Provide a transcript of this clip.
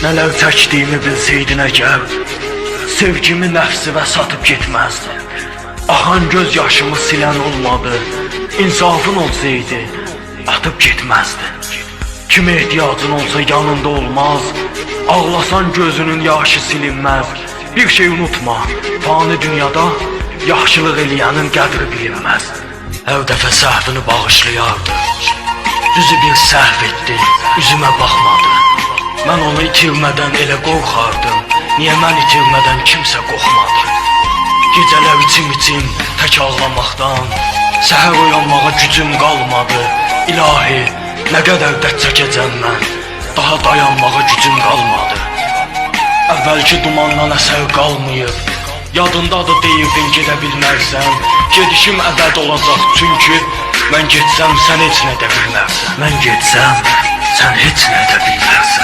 Nələr çəkdiyimi bilsəydin əgər, sevgimi nəfsivə satıb getməzdin. Axan göz yaşımı silən olmadı, insafın olsaydı, atıb getməzdin. Kimə ehtiyacın olsa yanında olmaz, ağlasan gözünün yaşı silinməz. Bir şey unutma, fani dünyada yaxşılıq eləyənin qədri bilinməz. Hər dəfə səhvini bağışlayardı, düzü bir səhv etdi, üzümə baxmadı. Mən onu itirmədən elə qorxardım, niyə mən itirmədən kimsə qorxmadı. Gecələr içim tək ağlamaqdan, səhər oyanmağa gücüm qalmadı. İlahi, nə qədər dərd çəkəcəm mən, daha dayanmağa gücüm qalmadı. Əvvəlki dumandan əsər qalmayıb, yadındadır deyirdin gedə bilmərsən. Gedişim əbəd olacaq çünki mən getsəm sən heç nə də bilmərsən. Mən getsəm sən heç nə də bilmərsən.